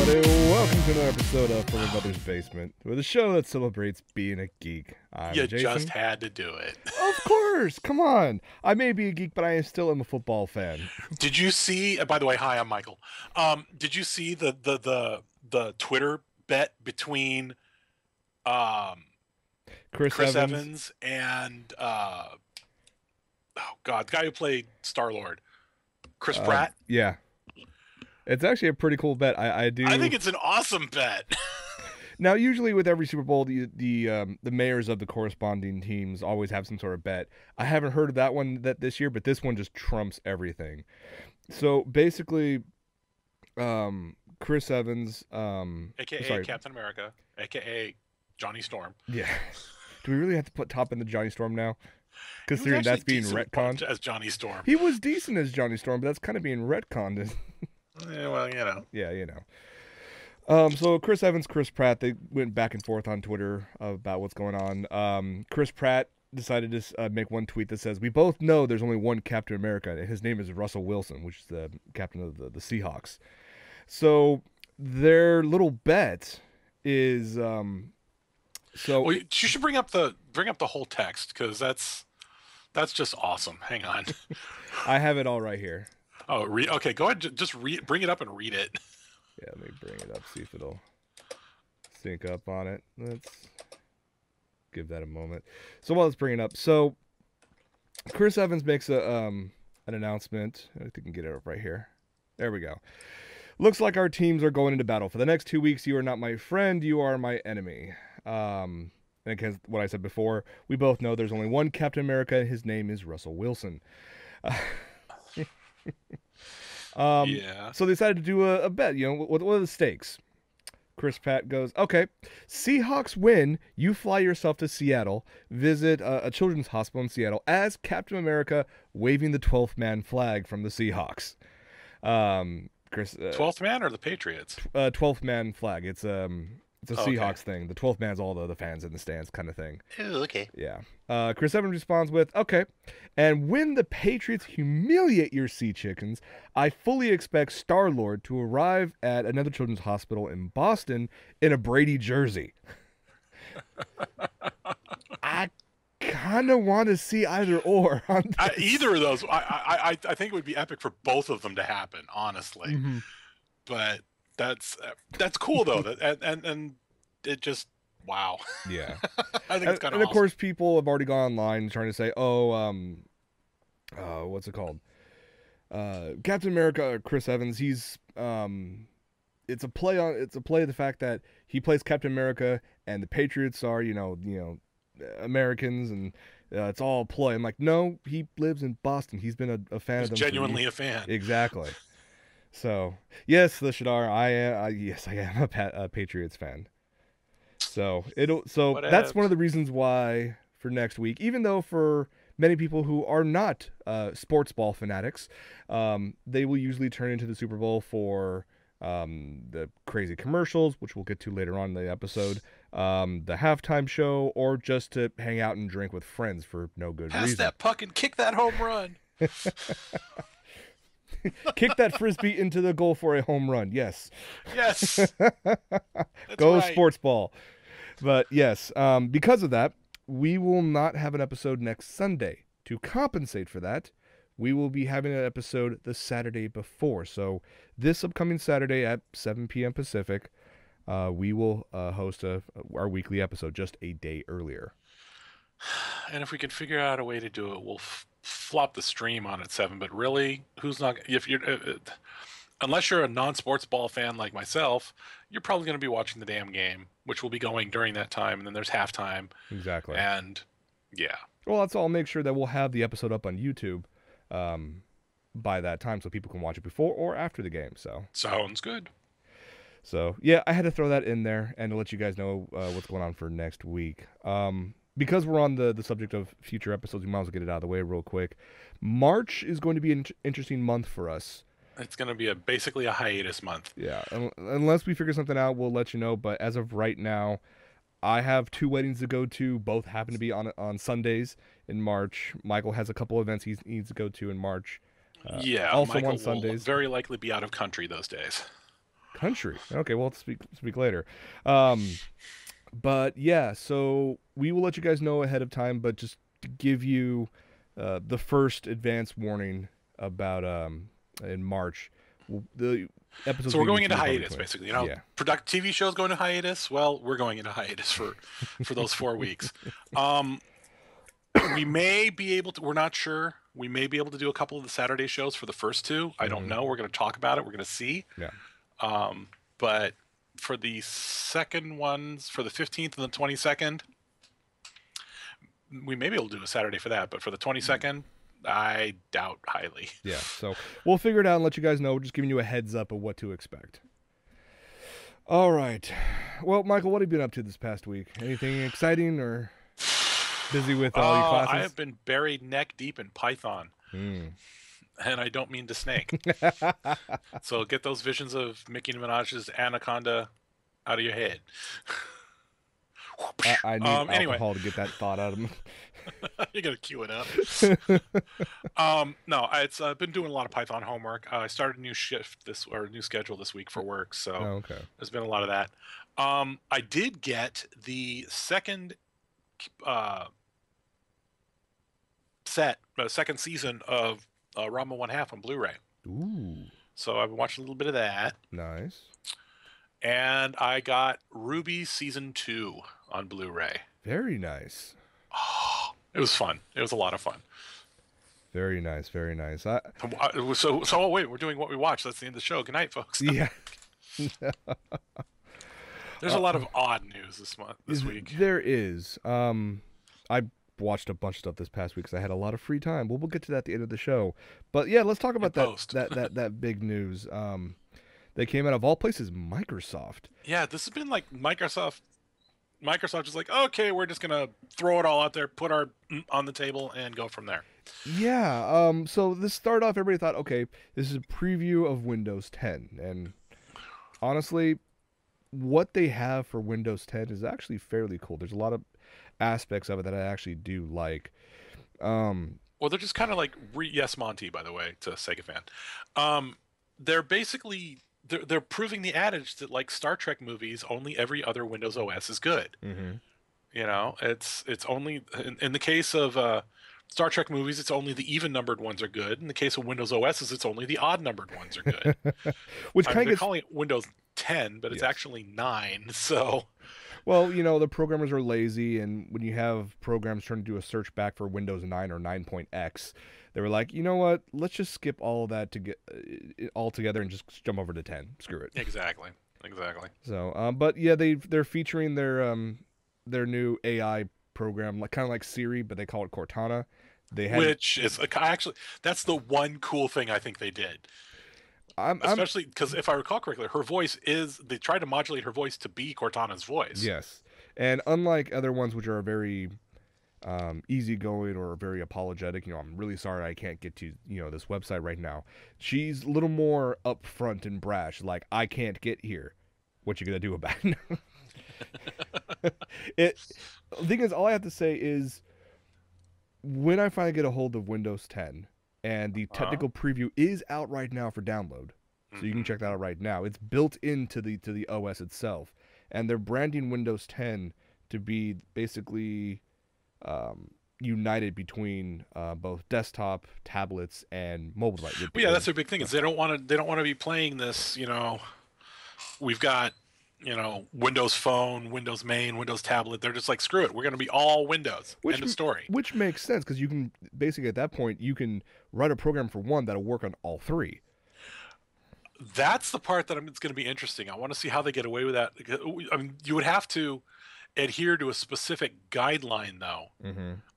everybody. Welcome to another episode of From My Mother's Basement, with a show that celebrates being a geek. I'm You Jason. just had to do it. Of course, come on. I may be a geek, but I still am a football fan. Did you see? By the way, hi, I'm Michael. Did you see the Twitter bet between Chris Evans and oh god, the guy who played Star-Lord, Chris Pratt? Yeah. It's actually a pretty cool bet. I think it's an awesome bet. Now, usually with every Super Bowl, the mayors of the corresponding teams always have some sort of bet. I haven't heard of that one this year, but this one just trumps everything. So basically, Chris Evans, AKA Captain America, AKA Johnny Storm. Yeah. Do we really have to put top in the Johnny Storm now? Considering that's being retconned as Johnny Storm. He was decent as Johnny Storm, but that's kind of being retconned. Yeah, well, you know. Yeah, you know. So Chris Evans, Chris Pratt, they went back and forth on Twitter about what's going on. Chris Pratt decided to make one tweet that says, "We both know there's only one Captain America, and his name is Russell Wilson, which is the captain of the Seahawks." So their little bet is, Well, you should bring up the whole text, because that's just awesome. Hang on. I have it all right here. Oh, okay. Go ahead. Just bring it up and read it. Yeah, let me bring it up. See if it'll sync up on it. Let's give that a moment. So while it's bringing up, so Chris Evans makes an announcement. I think I can get it up right here. There we go. Looks like our teams are going into battle. For the next 2 weeks, you are not my friend. You are my enemy. And because what I said before, we both know there's only one Captain America, and his name is Russell Wilson. Yeah. So they decided to do a bet. You know, what are the stakes? Chris Pratt goes, okay, Seahawks win. You fly yourself to Seattle, visit a children's hospital in Seattle as Captain America, waving the 12th man flag from the Seahawks. Chris, 12th man or the Patriots? 12th man flag. It's a Seahawks thing. The 12th man's all the fans in the stands kind of thing. Ooh, okay. Yeah. Chris Evans responds with, okay, and when the Patriots humiliate your sea chickens, I fully expect Star-Lord to arrive at another children's hospital in Boston in a Brady jersey. I kind of want to see either or. Either of those. I think it would be epic for both of them to happen, honestly. Mm-hmm. But that's cool though. And it just wow. Yeah. I think it's kind of awesome. And of course, people have already gone online trying to say, what's it called? Captain America, Chris Evans. He's it's a play of the fact that he plays Captain America, and the Patriots are you know Americans, and it's all a play. I'm like, no, he lives in Boston. He's been a fan of them. Genuinely a fan. Exactly. So yes, the Shadar, I am a Patriots fan. So that's one of the reasons why for next week, even though for many people who are not sports ball fanatics, they will usually turn into the Super Bowl for the crazy commercials, which we'll get to later on in the episode, the halftime show, or just to hang out and drink with friends for no good reason. Pass that puck and kick that home run. Kick that frisbee into the goal for a home run. Yes. Yes. Go right. Sports ball. But yes, because of that, we will not have an episode next Sunday. To compensate for that, we will be having an episode the Saturday before. So this upcoming Saturday at 7 p.m. Pacific, we will host our weekly episode just a day earlier. And if we can figure out a way to do it, we'll flop the stream on at 7. But really, who's not? If you're, unless you're a non-sports ball fan like myself, you're probably going to be watching the damn game, which will be going during that time. And then there's halftime. Exactly. And yeah. Well, that's all. I'll make sure that we'll have the episode up on YouTube by that time, so people can watch it before or after the game. So sounds good. So yeah, I had to throw that in there and to let you guys know what's going on for next week. Because we're on the subject of future episodes, we might as well get it out of the way real quick. March is going to be an interesting month for us. It's going to be basically a hiatus month. Yeah, unless we figure something out, we'll let you know. But as of right now, I have 2 weddings to go to. Both happen to be on Sundays in March. Michael has a couple events he needs to go to in March. Yeah, also Michael on Sundays. Will very likely be out of country those days. Country. Okay, we'll have to speak later. But yeah, so we will let you guys know ahead of time, but just to give you the first advance warning about in March, the episodes. So we're going into into hiatus, basically. Yeah. TV shows going into hiatus. Well, we're going into hiatus for those 4 weeks. We may be able to. We're not sure. We may be able to do a couple of the Saturday shows for the first 2. I don't know. We're going to talk about it. We're going to see. Yeah. But for the second ones, for the 15th and the 22nd, we may be able to do a Saturday for that. But for the 22nd, I doubt highly. Yeah. So we'll figure it out and let you guys know. We're just giving you a heads up of what to expect. All right. Well, Michael, what have you been up to this past week? Anything exciting or busy with all your classes? I have been buried neck deep in Python. And I don't mean to snake. So get those visions of Mickey Minaj's Anaconda out of your head. I need alcohol to get that thought out of me. You gotta cue it up. No, it's been doing a lot of Python homework. I started a new new schedule this week for work, so there's been a lot of that. I did get the second second season of Rama 1/2 on Blu-ray. Ooh. So I've been watching a little bit of that. Nice. And I got Ruby Season 2 on Blu-ray. Very nice. Oh, it was fun. It was a lot of fun. Very nice. Very nice. So wait, we're doing what we watch. That's the end of the show. Good night, folks. Yeah. There's a lot of odd news this week. There is. I watched a bunch of stuff this past week because I had a lot of free time. We'll get to that at the end of the show. But yeah, let's talk about that big news. They came out of all places, Microsoft. Yeah, this has been like Microsoft is like, okay, we're just gonna throw it all out there, put our on the table, and go from there. Yeah. So this started off. Everybody thought, okay, this is a preview of Windows 10, and honestly, what they have for Windows 10 is actually fairly cool. There's a lot of aspects of it that I actually do like. Well, they're just kind of like Yes Monty, by the way, to Sega fan. They're basically they're proving the adage that like Star Trek movies, only every other Windows OS is good. Mm-hmm. You know, it's only in the case of Star Trek movies, it's only the even numbered ones are good. In the case of Windows OSs, it's only the odd numbered ones are good. They're calling it Windows 10, but it's actually 9. So. Well, you know, the programmers are lazy, and when you have programs trying to do a search back for Windows 9 or 9.x, they were like, you know what? Let's just skip all of that to get all together and just jump over to 10. Screw it. Exactly. So, but yeah, they're featuring their new AI program, kind of like Siri, but they call it Cortana. Which is actually that's the one cool thing I think they did. Especially because if I recall correctly, they tried to modulate her voice to be Cortana's voice. Yes. And unlike other ones which are very easygoing or very apologetic, I'm really sorry I can't get to, this website right now. She's a little more upfront and brash, like, I can't get here. What you gonna do about it? The thing is, all I have to say is when I finally get a hold of Windows 10, and the technical preview is out right now for download, so you can check that out right now. It's built into the OS itself, and they're branding Windows 10 to be basically united between both desktop, tablets, and mobile devices. Well, yeah, that's their big thing. Is they don't want to be playing this. We've got Windows Phone, Windows Main, Windows Tablet. They're just like, screw it. We're going to be all Windows. End of story. Which makes sense because you can basically at that point you can write a program for one that'll work on all three. That's the part that it's going to be interesting. I want to see how they get away with that. I mean, you would have to adhere to a specific guideline though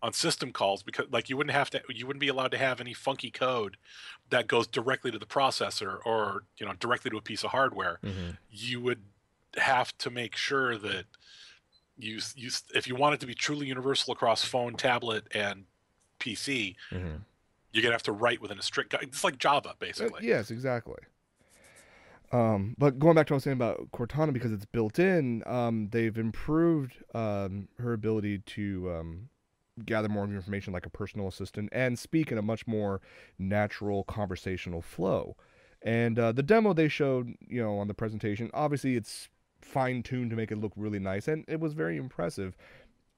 on system calls because like you wouldn't be allowed to have any funky code that goes directly to the processor or directly to a piece of hardware. You would have to make sure that you if you want it to be truly universal across phone, tablet, and PC, you're gonna have to write within a strict guide. It's like Java, basically. Yes, exactly. But going back to what I was saying about Cortana, because it's built in, they've improved her ability to gather more information like a personal assistant and speak in a much more natural conversational flow. And the demo they showed, on the presentation, obviously it's fine-tuned to make it look really nice, and it was very impressive.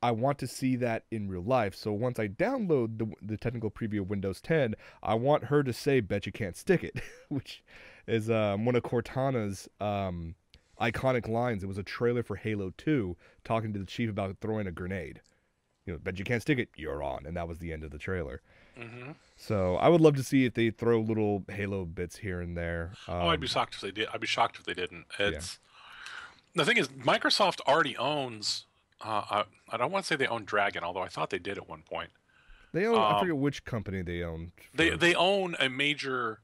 I want to see that in real life. So once I download the technical preview of Windows 10, I want her to say, "Bet you can't stick it," which is one of Cortana's iconic lines. It was a trailer for Halo 2 talking to the chief about throwing a grenade. "Bet you can't stick it, you're on." And that was the end of the trailer. Mm-hmm. So I would love to see if they throw little Halo bits here and there. I'd be shocked if they did. I'd be shocked if they didn't. The thing is, Microsoft already owns. I don't want to say they own Dragon, although I thought they did at one point. They own. I forget which company they own. They own a major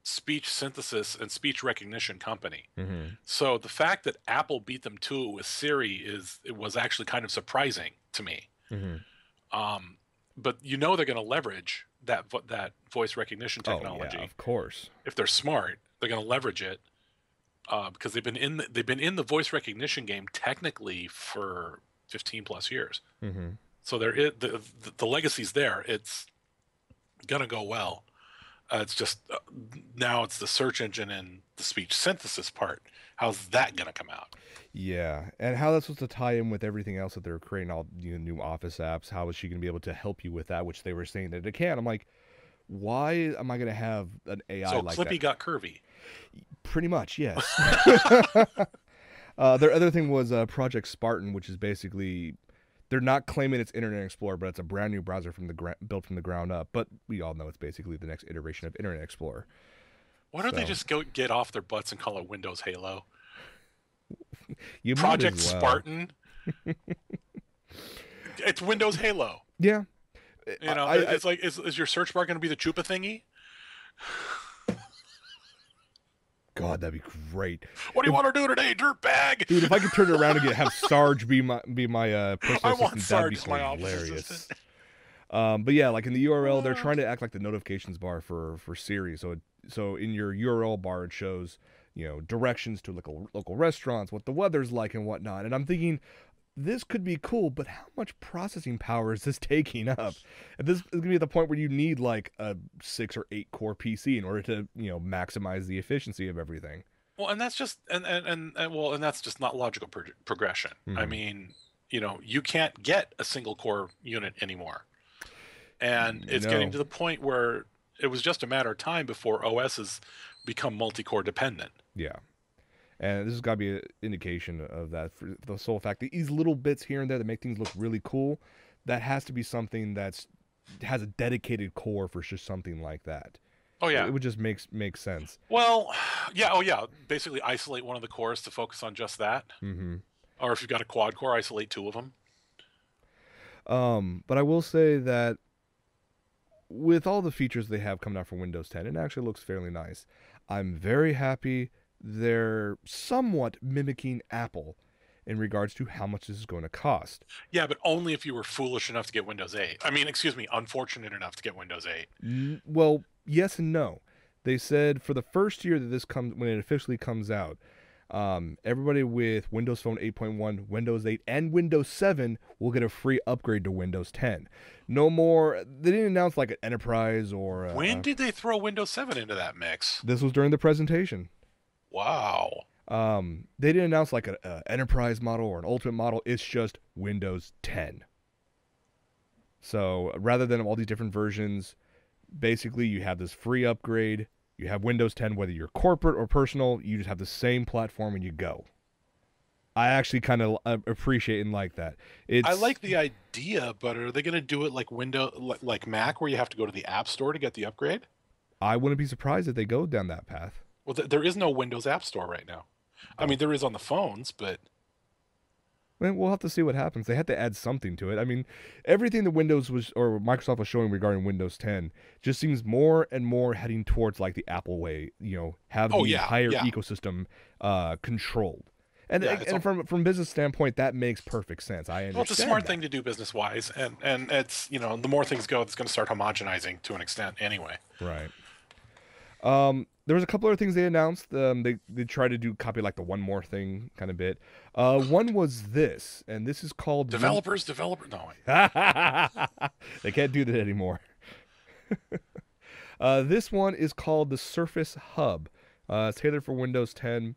speech synthesis and speech recognition company. Mm-hmm. So the fact that Apple beat them to it with Siri was actually kind of surprising to me. Mm-hmm. But they're going to leverage that voice recognition technology. Oh, yeah, of course. If they're smart, they're going to leverage it because they've been in the voice recognition game technically for 15 plus years. Mm-hmm. So the legacy's there. It's going to go well. It's just now it's the search engine and the speech synthesis part. How's that going to come out? Yeah, and how that's supposed to tie in with everything else that they're creating, all new Office apps. How is she going to be able to help you with that, which they were saying that it can? I'm like, why am I going to have an AI like that? So Clippy got curvy. Pretty much, yes. Their other thing was Project Spartan, which is basically, they're not claiming it's Internet Explorer, but it's a brand new browser built from the ground up. But we all know it's basically the next iteration of Internet Explorer. Why don't they just get off their butts and call it Windows Halo? You Project Spartan. It's Windows Halo. Yeah. It's like, is your search bar going to be the Chupa thingy? God, that'd be great. What do you want to do today, dirtbag? Dude, if I could turn it around and have Sarge be my personal assistant, that'd be hilarious. But yeah, like in the URL, they're trying to act like the notifications bar for Siri. So in your URL bar, it shows directions to local restaurants, what the weather's like, and whatnot. And I'm thinking, this could be cool, but how much processing power is this taking up? And this is gonna be at the point where you need like a 6 or 8 core PC in order to maximize the efficiency of everything. Well, and that's just and that's just not logical progression. Mm-hmm. I mean, you can't get a single core unit anymore, and it's getting to the point where it was just a matter of time before OSs become multi-core dependent. Yeah. And this has got to be an indication of that, for the sole fact that these little bits here and there that make things look really cool, that has to be something has a dedicated core for just something like that. Oh yeah, it would just make sense. Well, yeah, basically isolate one of the cores to focus on just that. Mm-hmm. Or if you've got a quad core, isolate 2 of them. But I will say that with all the features they have coming out for Windows 10, it actually looks fairly nice. I'm very happy they're somewhat mimicking Apple in regards to how much this is going to cost. Yeah, but only if you were foolish enough to get Windows 8. I mean, unfortunate enough to get Windows 8. Well, yes and no. They said for the first year that this comes, when it officially comes out, everybody with Windows Phone 8.1, Windows 8, and Windows 7 will get a free upgrade to Windows 10. No more. They didn't announce like an enterprise or. When did they throw Windows 7 into that mix? This was during the presentation. Wow. They didn't announce like an enterprise model or an ultimate model. It's just Windows 10. So rather than all these different versions, basically you have this free upgrade. You have Windows 10, whether you're corporate or personal, you just have the same platform and you go. I actually kind of appreciate and like that. I like the idea, but are they going to do it like Mac, where you have to go to the App Store to get the upgrade? I wouldn't be surprised if they go down that path. Well, there is no Windows App Store right now. I mean, there is on the phones, but... We'll have to see what happens. They had to add something to it. I mean, everything that Microsoft was showing regarding Windows 10 just seems more and more heading towards like the Apple way, have the entire ecosystem controlled. And from business standpoint, that makes perfect sense. I understand. Well, it's a smart thing to do business-wise, and it's, the more things go, it's going to start homogenizing to an extent anyway. Right. There was a couple other things they announced. They tried to copy like the one more thing kind of bit. One was this, and this is called developer. No, they can't do that anymore. This one is called the Surface Hub. It's tailored for Windows 10.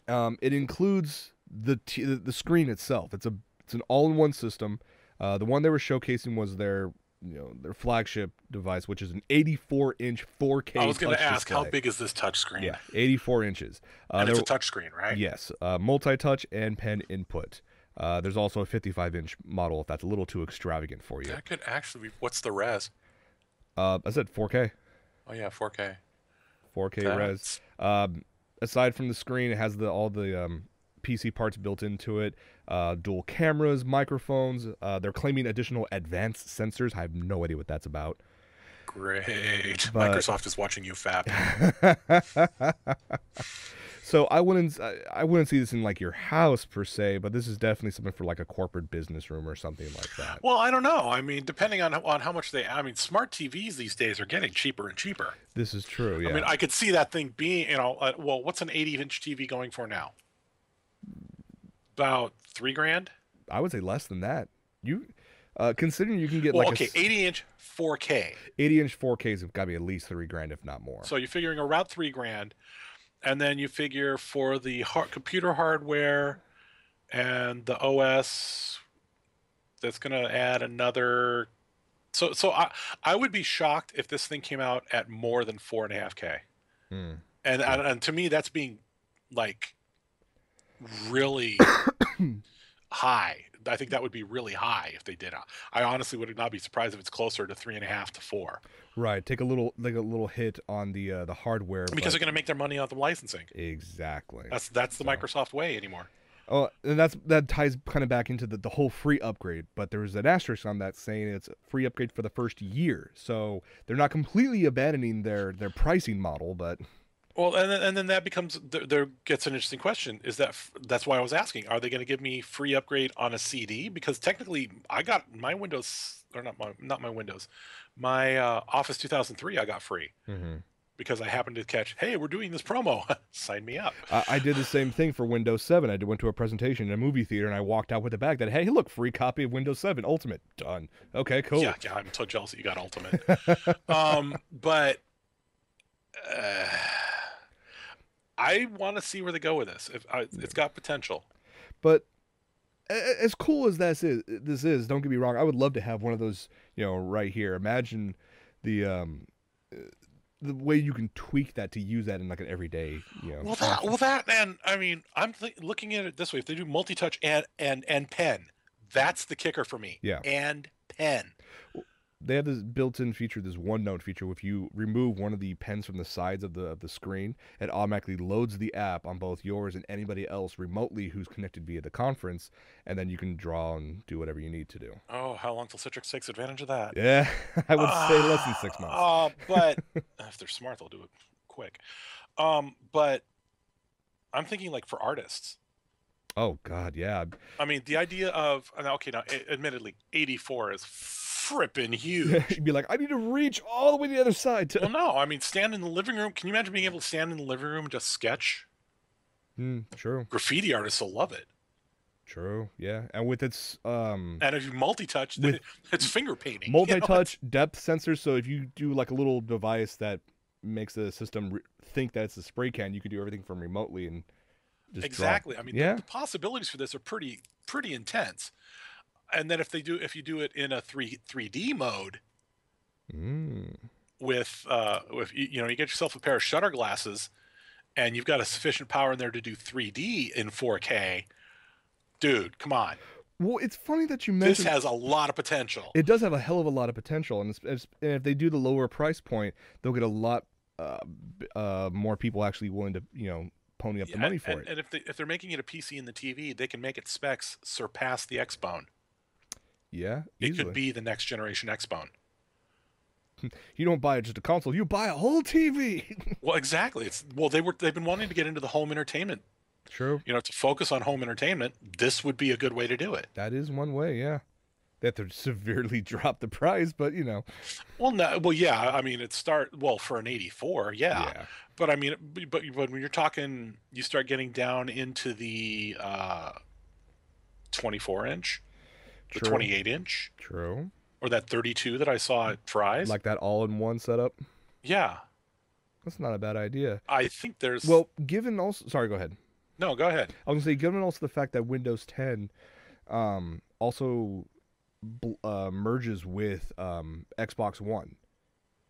It includes the screen itself. It's an all-in-one system. The one they were showcasing was their flagship device, which is an 84-inch 4K. I was going to ask, display. how big is this touchscreen? Yeah, 84 inches. And it's a touchscreen, right? Yes, multi-touch and pen input. There's also a 55-inch model if that's a little too extravagant for you. That could actually be. What's the res? I said 4K. Oh yeah, 4K. 4K res. Aside from the screen, it has all the PC parts built into it. Dual cameras, microphones. They're claiming additional advanced sensors. I have no idea what that's about. Great. But Microsoft is watching you fap. So I wouldn't see this in like your house per se, but this is definitely something for like a corporate business room or something like that. Well, I don't know. I mean, depending on how much smart TVs these days are getting cheaper and cheaper. This is true. Yeah. I mean, I could see that thing being, well, what's an 80-inch TV going for now? About $3,000. I would say less than that. Considering you can get 80-inch 4K. 80-inch 4Ks have got to be at least $3,000, if not more. So you're figuring around $3,000. And then you figure for the computer hardware and the OS, that's going to add another. So I would be shocked if this thing came out at more than 4.5K. And to me, that's being like really high. I think that would be really high if they did. I honestly would not be surprised if it's closer to 3.5 to 4. Right, take a little hit on the hardware because they're going to make their money off the licensing. Exactly. That's the Microsoft way anymore. Oh, and that ties kind of back into the whole free upgrade. But there's an asterisk on that saying it's a free upgrade for the first year, so they're not completely abandoning their pricing model, but. Well, and then that becomes there gets an interesting question. Is that's why I was asking? Are they going to give me free upgrade on a CD? Because technically, I got my Windows or not my Windows, my Office 2003 I got free because I happened to catch. Hey, we're doing this promo. Sign me up. I did the same thing for Windows 7. I went to a presentation in a movie theater and I walked out with a bag that hey, look, free copy of Windows 7 Ultimate. Done. Okay, cool. Yeah, I'm so jealous that you got Ultimate. But. I want to see where they go with this. It's got potential. But as cool as this is, don't get me wrong. I would love to have one of those, right here. Imagine the way you can tweak that to use that in like an everyday, Well, that, and I mean, I'm looking at it this way. If they do multi-touch and pen, that's the kicker for me. Yeah. And pen. They have this built-in feature, this OneNote feature. If you remove one of the pens from the sides of the screen, it automatically loads the app on both yours and anybody else remotely who's connected via the conference, and then you can draw and do whatever you need to do. Oh, how long till Citrix takes advantage of that? Yeah, I would say less than 6 months. But if they're smart, they'll do it quick. But I'm thinking like for artists. Oh God, yeah. I mean, the idea of now, admittedly, 84 is frippin' huge. You'd be like, I need to reach all the way to the other side. Well, no, I mean, stand in the living room. Can you imagine being able to stand in the living room and just sketch? True. Graffiti artists will love it. True, yeah. And with its and if you multi-touch, it's finger painting. Multi-touch, depth sensors, so if you do like a little device that makes the system think that it's a spray can, you can do everything from remotely and just exactly. draw. I mean, yeah. the possibilities for this are pretty intense. And then if you do it in a 3D mode, with you get yourself a pair of shutter glasses, and you've got a sufficient power in there to do 3D in 4K, dude, come on. Well, it's funny that you mentioned this has a lot of potential. It does have a hell of a lot of potential, and if they do the lower price point, they'll get a lot more people actually willing to pony up the money for it. And if they're making it a PC in the TV, they can make its specs surpass the Xbone. Yeah, it could be the next generation Xbone. You don't buy just a console; you buy a whole TV. Well, exactly. They've been wanting to get into the home entertainment. True. To focus on home entertainment, this would be a good way to do it. That is one way, yeah. They have to severely drop the price, but Well, no. Well, yeah. I mean, for an 84, yeah. But I mean, but when you're talking, you start getting down into the 24-inch. The 28-inch. True. Or that 32 that I saw at Fry's. Like that all-in-one setup? Yeah. That's not a bad idea. I think there's... Well, given also... Sorry, go ahead. No, go ahead. I was going to say, given also the fact that Windows 10 also merges with Xbox One.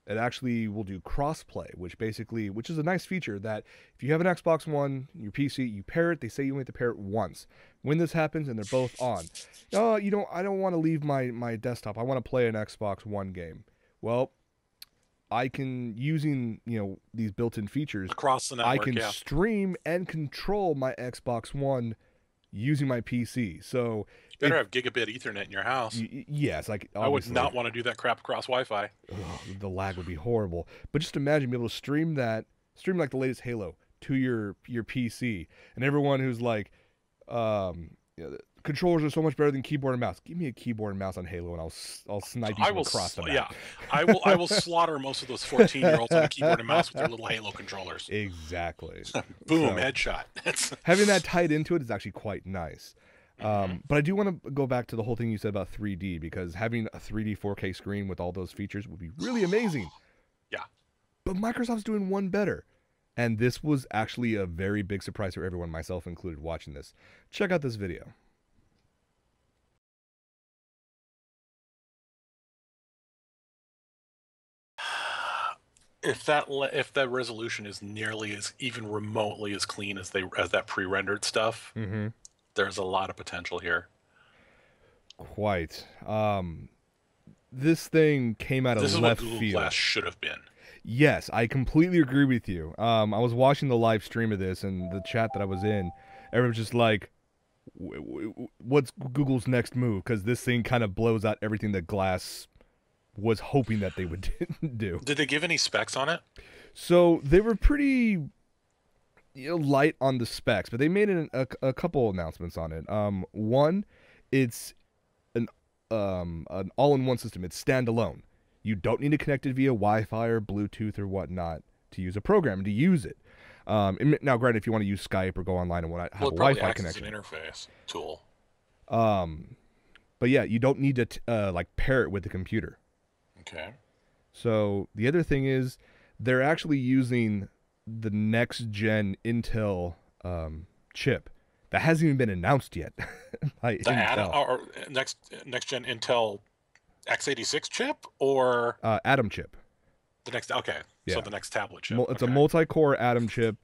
It actually will do crossplay, which is a nice feature that if you have an Xbox One, your PC, you pair it. They say you only have to pair it once. When this happens and they're both on, I don't want to leave my desktop. I want to play an Xbox One game. Well, I can, using these built-in features across the network, I can stream and control my Xbox One using my PC. So you better have gigabit Ethernet in your house. Yes, I would not want to do that crap across Wi-Fi. The lag would be horrible. But just imagine being able to stream like the latest Halo to your PC, and everyone who's like, controllers are so much better than keyboard and mouse. Give me a keyboard and mouse on Halo, and I'll snipe you across the map. Yeah, I will slaughter most of those 14-year-olds on a keyboard and mouse with their little Halo controllers. Exactly. Boom, headshot. Having that tied into it is actually quite nice. But I do want to go back to the whole thing you said about 3D, because having a 3D 4K screen with all those features would be really amazing. Yeah. But Microsoft's doing one better. And this was actually a very big surprise for everyone, myself included, watching this. Check out this video. If that resolution is nearly even remotely as clean as that pre-rendered stuff, there's a lot of potential here. Quite. This thing came out of left field. This is what Google Glass should have been. Yes, I completely agree with you. I was watching the live stream of this, and the chat that I was in, everyone was just like, what's Google's next move? Because this thing kind of blows out everything that Glass was hoping that they would do. Did they give any specs on it? So they were pretty light on the specs, but they made a couple announcements on it. One, it's an all-in-one system. It's standalone. You don't need to connect it via Wi-Fi or Bluetooth or whatnot to use a program, to use it. Now, granted, if you want to use Skype or go online and want to have a Wi-Fi connection, an interface tool. But yeah, you don't need to pair it with the computer. Okay. So the other thing is, they're actually using the next gen Intel chip that hasn't even been announced yet. Or next gen Intel x86 chip, or Atom chip. The next, okay. Yeah. So the next tablet chip. It's a multi-core Atom chip.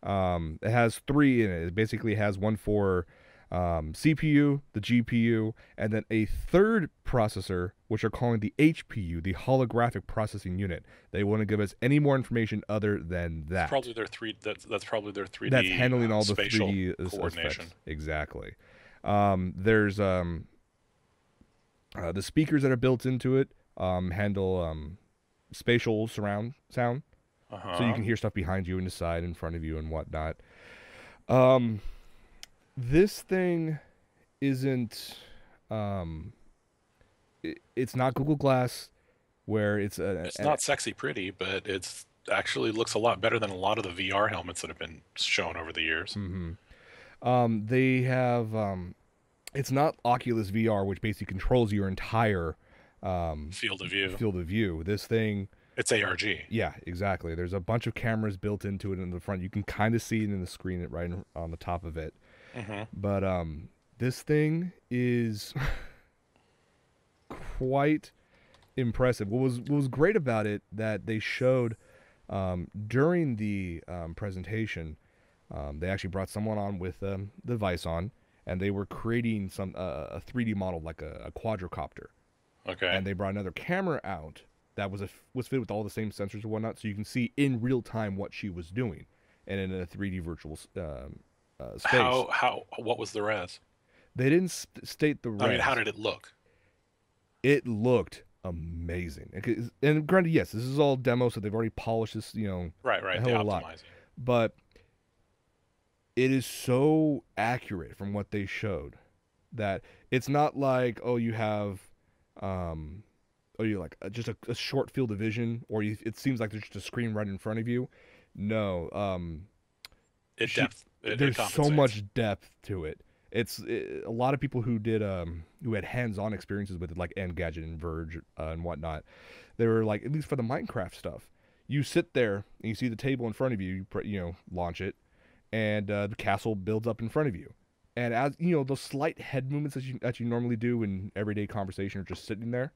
It has 3 in it. It basically has one for CPU, the GPU, and then a third processor, which are calling the HPU, the holographic processing unit. They want to give us any more information other than that. That's probably their 3D. That's handling all the spatial 3D coordination. Aspects. Exactly. There's the speakers that are built into it handle spatial surround sound, so you can hear stuff behind you and the side, in front of you, and whatnot. This thing isn't. It's not Google Glass, where it's not sexy pretty, but it's actually looks a lot better than a lot of the VR helmets that have been shown over the years. They have. It's not Oculus VR, which basically controls your entire field of view. This thing. It's ARG. Yeah, exactly. There's a bunch of cameras built into it in the front. You can kind of see it in the screen right on the top of it. But this thing is quite impressive. What was great about it that they showed during the presentation, they actually brought someone on with the device on, and they were creating a 3D model, like a quadricopter. Okay. And they brought another camera out that was fitted with all the same sensors and whatnot, so you can see in real time what she was doing, and in a 3D virtual space. What was the res? They didn't state the res. I mean, how did it look? It looked amazing. And granted, yes, this is all demo, so they've already polished this, right, a hell of a lot. But it is so accurate from what they showed that it's not like, you have, just a short field of vision, or it seems like there's just a screen right in front of you. No, there's so much depth to it. A lot of people who did who had hands-on experiences with it, like Engadget and Verge and whatnot. They were like, at least for the Minecraft stuff, you sit there and you see the table in front of you. You launch it, and the castle builds up in front of you. And as you know, those slight head movements that you normally do in everyday conversation or just sitting there,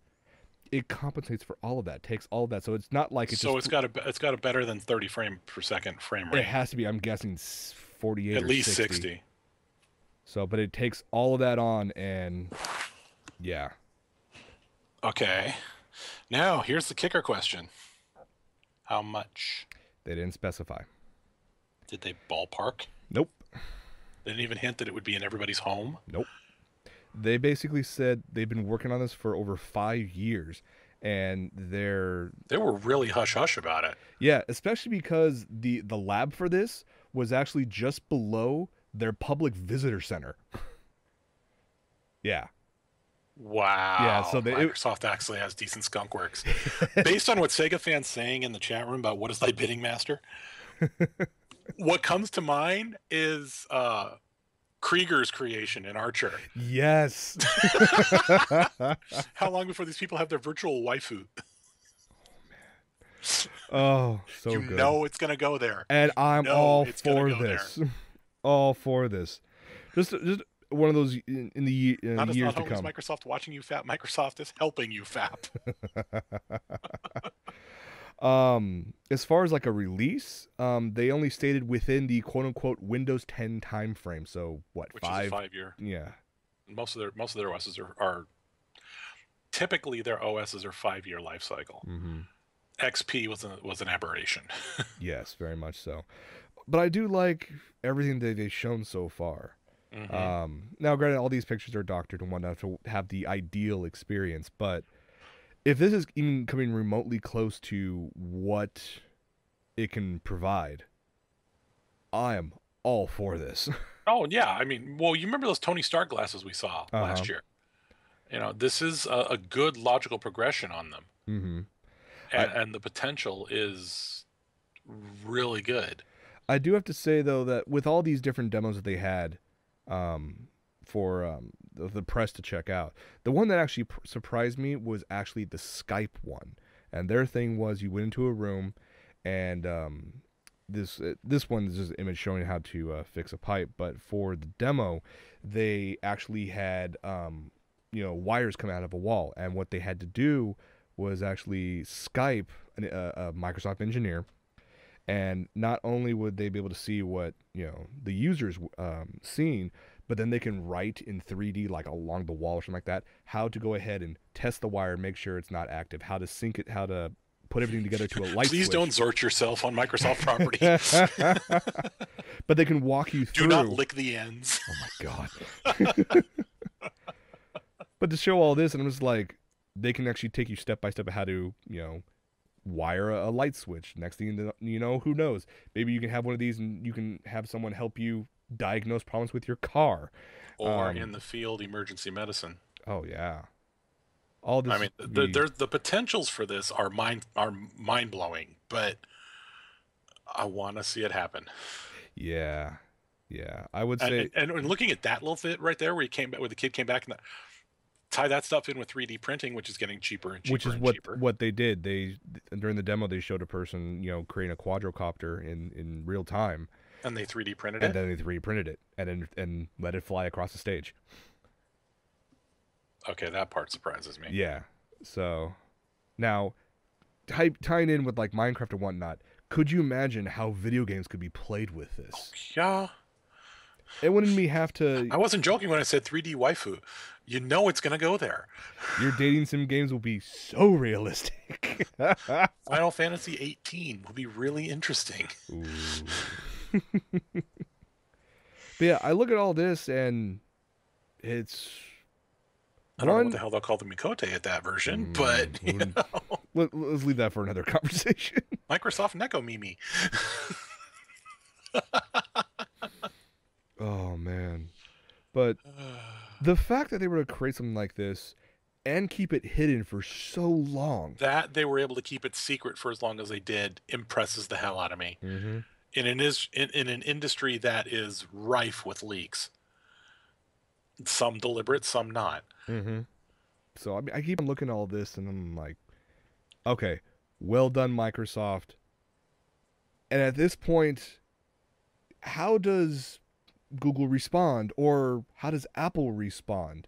it compensates for all of that. Takes all of that, so it's not like it's so just. It's got a better than 30 frame per second frame rate. It has to be. I'm guessing 48 at or least 60. 60. So, but it takes all of that on, and yeah. Okay. Now here's the kicker question: how much? They didn't specify. Did they ballpark? Nope. They didn't even hint that it would be in everybody's home? Nope. They basically said they've been working on this for over 5 years, and they were really hush-hush about it. Yeah, especially because the lab for this was actually just below their public visitor center. Yeah. Wow. Yeah, so Microsoft actually has decent skunk works. Based on what Sega fans saying in the chat room about what is thy bidding, master, what comes to mind is Krieger's creation in Archer. Yes. How long before these people have their virtual waifu? Oh, so you good. You know it's gonna go there. And I'm all for this. All for this. Just one of those in the years to come. Not only is Microsoft watching you, Fap. Microsoft is helping you, Fap. As far as like a release, they only stated within the quote unquote Windows 10 time frame. So what? Which is a 5-year. Yeah. Most of their OSs are typically their OSs are 5-year life cycle. Mm-hmm. XP was an aberration. Yes, very much so. But I do like everything that they've shown so far. Mm-hmm. Now, granted, all these pictures are doctored and whatnot to have the ideal experience, but if this is even coming remotely close to what it can provide, I am all for this. Oh, yeah. I mean, well, you remember those Tony Stark glasses we saw last year? You know, this is a good logical progression on them. Mm-hmm. And the potential is really good. I do have to say, though, that with all these different demos that they had for the press to check out, the one that actually surprised me was actually the Skype one. And their thing was you went into a room, and this one is just an image showing how to fix a pipe. But for the demo, they actually had wires come out of a wall. And what they had to do was actually Skype a Microsoft engineer, and not only would they be able to see what the user's seeing, but then they can write in 3D like along the wall or something like that how to go ahead and test the wire, make sure it's not active, how to sync it, how to put everything together to a light Please switch. Don't Zort yourself on Microsoft property. But they can walk you through. Do not lick the ends. Oh my god. But to show all this, and I'm just like, they can actually take you step by step of how to, wire a light switch. Next thing you know, who knows? Maybe you can have one of these and you can have someone help you diagnose problems with your car. Or in the field, emergency medicine. Oh, yeah. All this. I mean, the potentials for this are mind-blowing, but I want to see it happen. Yeah. Yeah. I would say. And looking at that little bit right there where the kid came back and tie that stuff in with 3D printing, which is getting cheaper and cheaper. Which is what they did. During the demo they showed a person creating a quadrocopter in real time, and they 3D printed it. And then they 3D printed it and let it fly across the stage. Okay, that part surprises me. Yeah. So now tying in with like Minecraft and whatnot, could you imagine how video games could be played with this? Oh, yeah. It wouldn't be have to. I wasn't joking when I said 3D waifu. You know it's gonna go there. Your dating sim games will be so realistic. Final Fantasy 18 will be really interesting. Ooh. But yeah, I look at all this and it's. I don't know what the hell they'll call the Mikote at that version, but let's leave that for another conversation. Microsoft Neko Mimi. Oh man, but the fact that they were able to create something like this and keep it hidden for so long, that they were able to keep it secret for as long as they did, impresses the hell out of me. Mm-hmm. In an industry that is rife with leaks, Some deliberate, some not. Mm-hmm. So I mean, I keep on looking at all this, and I'm like, okay, well done, Microsoft. And at this point, how does Google respond, or how does Apple respond?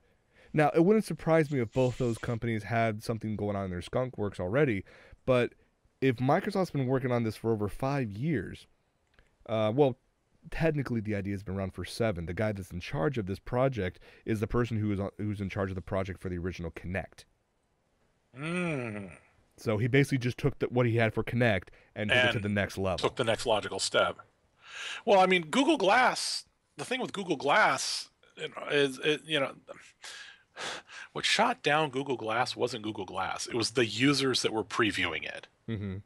Now, it wouldn't surprise me if both those companies had something going on in their skunk works already, but if Microsoft's been working on this for over 5 years, well, technically the idea has been around for 7. The guy that's in charge of this project is the person who's in charge of the project for the original Kinect. So he basically just took what he had for Kinect and took it to the next level. Took the next logical step. Well, I mean, Google Glass. The thing with Google Glass is, what shot down Google Glass wasn't Google Glass. It was the users that were previewing it. Mm-hmm.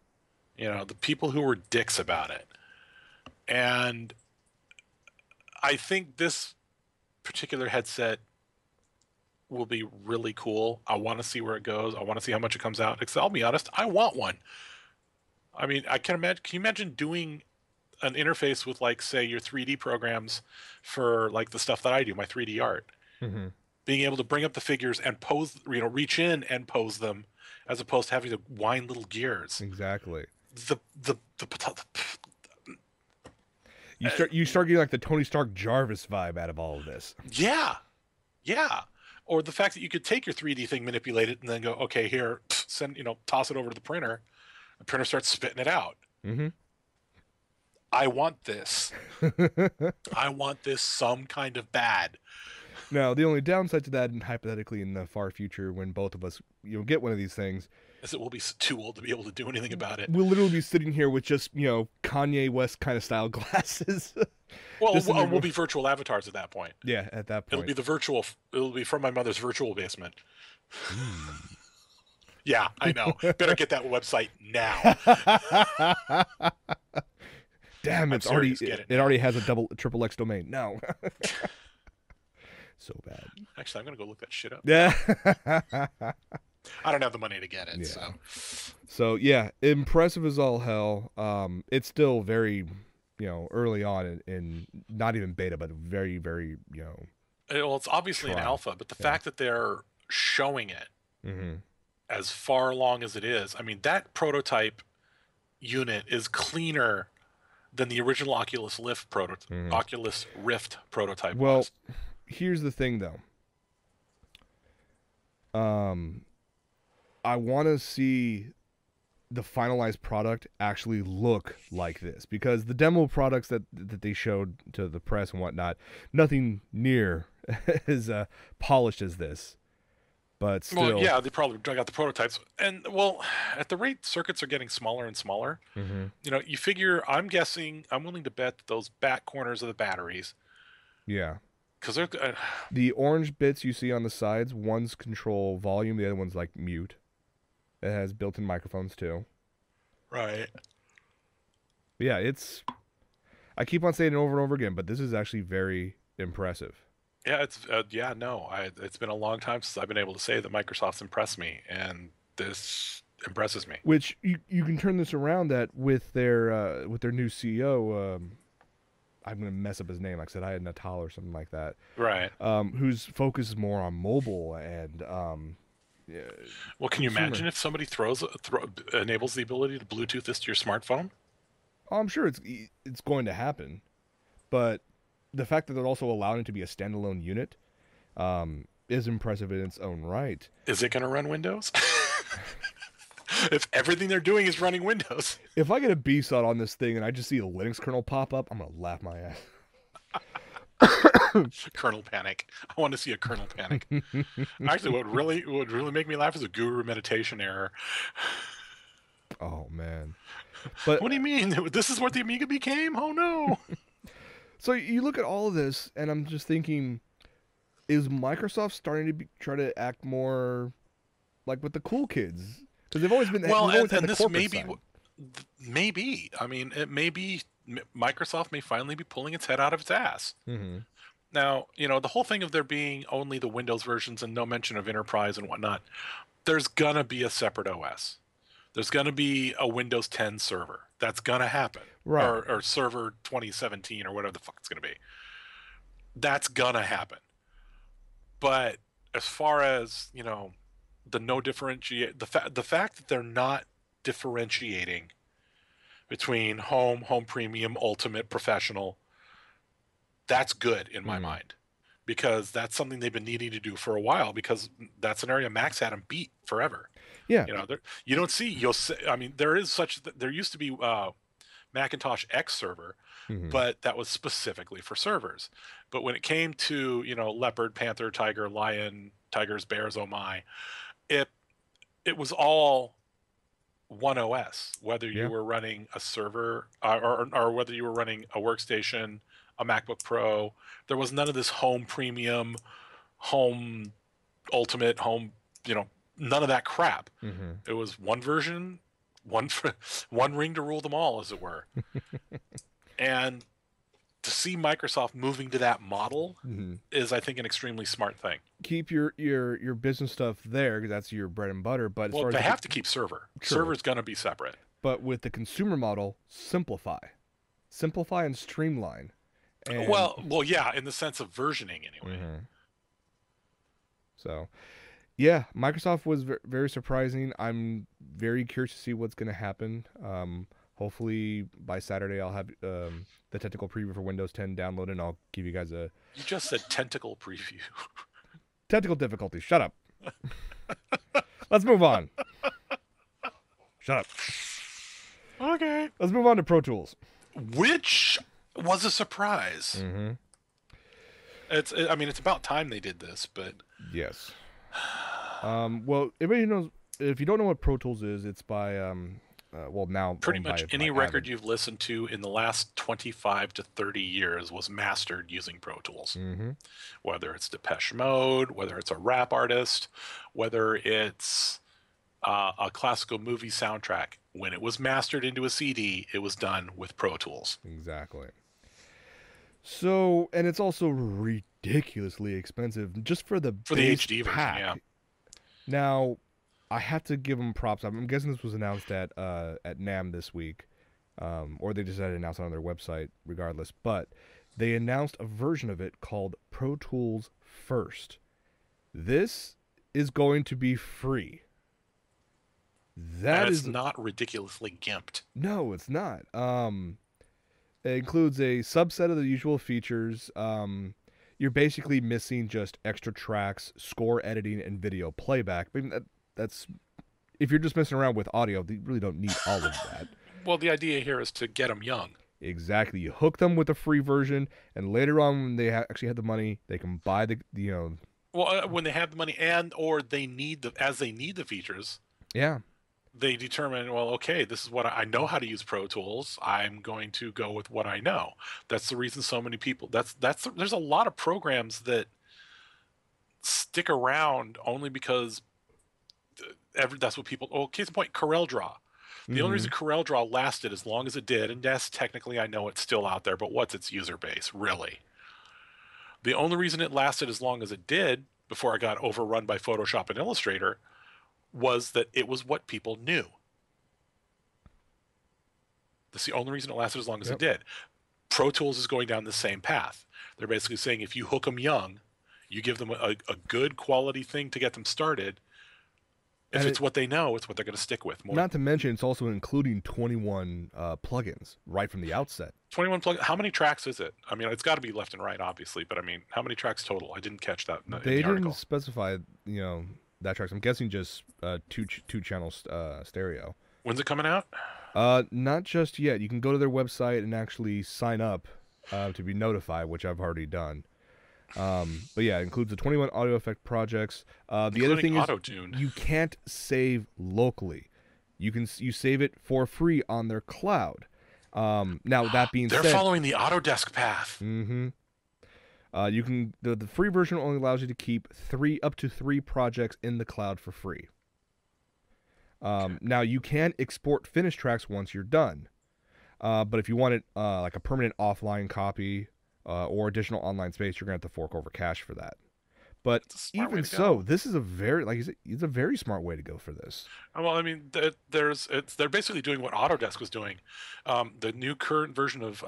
The people who were dicks about it. And I think this particular headset will be really cool. I want to see where it goes. I want to see how much it comes out. Because I'll be honest, I want one. I mean, I can imagine. Can you imagine doing an interface with, like, say, your 3D programs for, like, the stuff that I do, my 3D art? Mm-hmm. Being able to bring up the figures and pose, reach in and pose them, as opposed to having to wind little gears. Exactly. You start getting like the Tony Stark Jarvis vibe out of all of this. Yeah. Or the fact that you could take your 3D thing, manipulate it, and then go, okay, here, toss it over to the printer. The printer starts spitting it out. Mm-hmm. I want this. I want this some kind of bad. Now, the only downside to that, and hypothetically in the far future, when both of us get one of these things, is that we'll be too old to be able to do anything about it. We'll literally be sitting here with just, Kanye West kind of style glasses. Well, we'll be virtual avatars at that point. Yeah, at that point. It'll be from my mother's virtual basement. Yeah, I know. Better get that website now. Damn, it already has a triple X domain. No. So bad. Actually, I'm going to go look that shit up. Yeah. I don't have the money to get it, yeah. So yeah, impressive as all hell. It's still very, early on in not even beta, but very, very, Well, it's obviously an alpha, but the fact that they're showing it as far along as it is, I mean, that prototype unit is cleaner than the original Oculus Rift prototype. Well, was. Here's the thing, though. I want to see the finalized product actually look like this, because the demo products that they showed to the press and whatnot, nothing near as polished as this. But still, well, yeah, they probably got the prototypes, and at the rate circuits are getting smaller and smaller, you figure. I'm guessing. I'm willing to bet that those back corners of the batteries. Yeah. Because they're the orange bits you see on the sides, one's control volume, the other one's like mute. It has built-in microphones too. Right. But yeah, I keep on saying it over and over again, but this is actually very impressive. Yeah, it's been a long time since I've been able to say that Microsoft's impressed me, and this impresses me. Which you can turn this around with their new CEO. I'm going to mess up his name. Like I said, I had Natal or something like that. Right. Whose focus is more on mobile and. Well, can you imagine if somebody enables the ability to Bluetooth this to your smartphone? Oh, I'm sure it's going to happen, but the fact that they're also allowing it to be a standalone unit is impressive in its own right. Is it going to run Windows? If everything they're doing is running Windows. If I get a BSOD on this thing and I just see a Linux kernel pop up, I'm going to laugh my ass. Kernel panic. I want to see a kernel panic. Actually, what would really make me laugh is a guru meditation error. Oh, man. But what do you mean? This is what the Amiga became? Oh, no. So you look at all of this, and I'm just thinking, is Microsoft starting to try to act more like with the cool kids? Because they've always been. And this maybe. I mean, it may be. Microsoft may finally be pulling its head out of its ass. Mm-hmm. Now, the whole thing of there being only the Windows versions and no mention of Enterprise and whatnot, there's gonna be a separate OS. There's gonna be a Windows 10 server. That's gonna happen. Right. Or server 2017 or whatever the fuck it's gonna be. That's gonna happen. But as far as, you know, the no differentiate, the fact that they're not differentiating between home premium, ultimate, professional, that's good in my mind, because that's something they've been needing to do for a while, because that's an area Max had them beat forever. Yeah. You know, you don't see, I mean, there used to be Macintosh X server, but that was specifically for servers. But when it came to, you know, leopard, panther, tiger, lion, tigers, bears, oh my, it was all one OS, whether you were running a server or whether you were running a workstation, a MacBook Pro. There was none of this home premium, home ultimate, home, you know, none of that crap. It was one version, one ring to rule them all, as it were. And to see Microsoft moving to that model is, I think, an extremely smart thing. Keep your business stuff there, because that's your bread and butter. But well, they have to keep server. True. Server's going to be separate. But with the consumer model, simplify and streamline. And well, yeah, in the sense of versioning, anyway. So, yeah, Microsoft was very surprising. I'm very curious to see what's going to happen. Hopefully by Saturday I'll have the technical preview for Windows 10 downloaded, and I'll give you guys a... You just said tentacle preview. Technical difficulties. Shut up. Let's move on. Shut up. Okay. Let's move on to Pro Tools. Which was a surprise. I mean, it's about time they did this, but... Yes. Well, everybody knows... If you don't know what Pro Tools is, it's by... well, now pretty much any record you've listened to in the last 25 to 30 years was mastered using Pro Tools. Whether it's Depeche Mode, whether it's a rap artist, whether it's a classical movie soundtrack, when it was mastered into a CD, it was done with Pro Tools. Exactly. So, and it's also ridiculously expensive just for the HD pack. version. Yeah. Now, I have to give them props. I'm guessing this was announced at NAMM this week, or they just had it announced on their website. Regardless, but they announced a version of it called Pro Tools First. This is going to be free. That is not ridiculously gimped. No, it's not. It includes a subset of the usual features. You're basically missing just extra tracks, score editing, and video playback. I mean, that's if you're just messing around with audio, you really don't need all of that. Well, the idea here is to get them young. Exactly. You hook them with a free version, and later on, when they actually have the money, they can buy the Well, when they have the money or they need the features. Yeah. They determine, well, okay, this is what I know how to use Pro Tools. I'm going to go with what I know. That's the reason so many people. There's a lot of programs that stick around only because that's what people. Oh, case in point, CorelDRAW. The only reason CorelDRAW lasted as long as it did, and yes, technically I know it's still out there, but what's its user base really? The only reason it lasted as long as it did before it got overrun by Photoshop and Illustrator was that it was what people knew. That's the only reason it lasted as long as it did. Pro Tools is going down the same path. They're basically saying if you hook them young, you give them a good quality thing to get them started. If it's what they know, it's what they're going to stick with more. Not to mention, it's also including 21 plugins right from the outset. 21 plugins. How many tracks is it? I mean, it's got to be left and right, obviously, but I mean, how many tracks total? I didn't catch that in the article. They didn't specify, that tracks. I'm guessing just two channel stereo. When's it coming out? Not just yet. You can go to their website and actually sign up to be notified, which I've already done. But yeah, it includes the 21 audio effect projects. The other thing is you can't save locally. You save it for free on their cloud. Now that being said, they're following the Autodesk path. You can the free version only allows you to keep up to three projects in the cloud for free. Now you can export finished tracks once you're done, but if you want it like a permanent offline copy or additional online space, you're gonna have to fork over cash for that. But even so, this is a very it's a very smart way to go for this. Well, I mean, they're basically doing what Autodesk was doing. The new current version of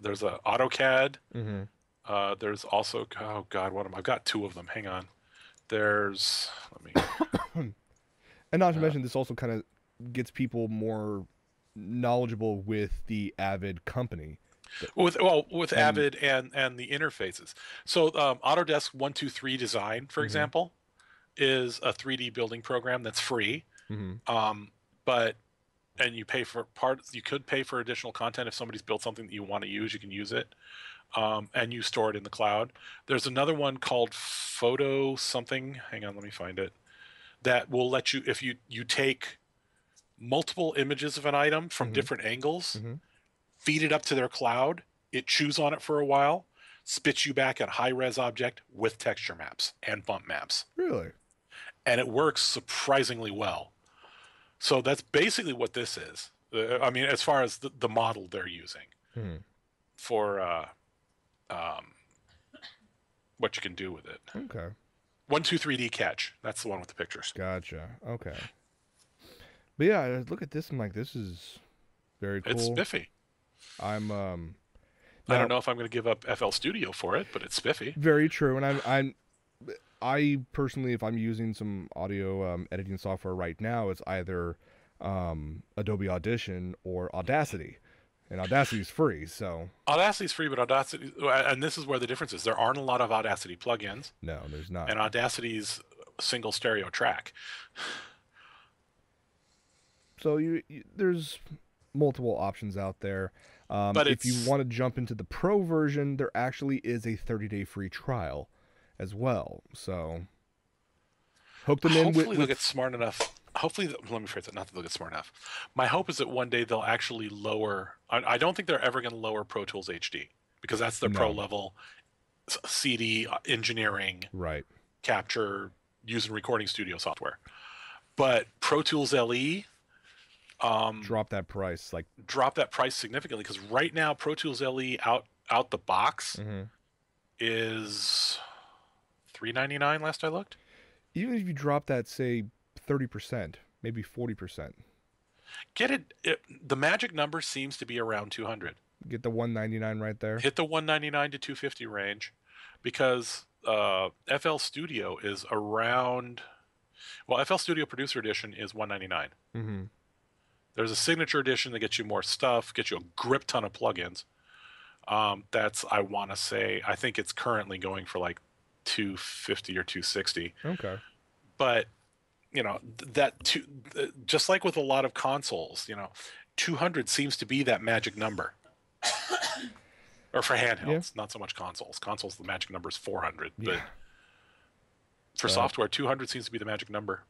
there's a AutoCAD There's also, oh God, what am I've got two of them. Hang on. There's, let me. And not to mention, this also kind of gets people more knowledgeable with the Avid company. With Avid and the interfaces. So Autodesk 123 Design, for example, is a 3D building program that's free. But and you pay for parts. You could pay for additional content if somebody's built something that you want to use. You can use it, and you store it in the cloud. There's another one called Photo something. Hang on, let me find it. That will let you, if you take multiple images of an item from different angles, feed it up to their cloud. It chews on it for a while, spits you back a high-res object with texture maps and bump maps. Really? And it works surprisingly well. So that's basically what this is. I mean, as far as the model they're using for what you can do with it. Okay. 123D Catch. That's the one with the pictures. Gotcha. Okay. But yeah, I look at this and like, this is very cool. It's spiffy. I don't know if I'm going to give up FL Studio for it, but it's spiffy. Very true. And I personally, if I'm using some audio editing software right now, it's either Adobe Audition or Audacity. And Audacity is free, so... Audacity is free, but Audacity... And this is where the difference is. There aren't a lot of Audacity plugins. No, there's not. And Audacity's single stereo track. So there's multiple options out there. But if you want to jump into the Pro version, there actually is a 30-day free trial as well. So hook them in with... Hopefully they'll get smart enough. Hopefully, let me phrase it, not that they'll get smart enough. My hope is that one day they'll actually lower... I don't think they're ever going to lower Pro Tools HD, because that's their pro level CD engineering, capture, using recording studio software. But Pro Tools LE... drop that price. Drop that price significantly, because right now Pro Tools LE out the box is $399 last I looked. Even if you drop that, say, 30%, maybe 40%. Get it. The magic number seems to be around 200. Get the 199 right there. Hit the 199 to 250 range, because FL Studio is around. Well, FL Studio Producer Edition is 199. There's a Signature Edition that gets you more stuff, gets you a grip ton of plugins. That's, I want to say, I think it's currently going for like 250 or 260. Okay. But just like with a lot of consoles, 200 seems to be that magic number. Or for handhelds, not so much consoles. Consoles, the magic number is 400. But for software, 200 seems to be the magic number.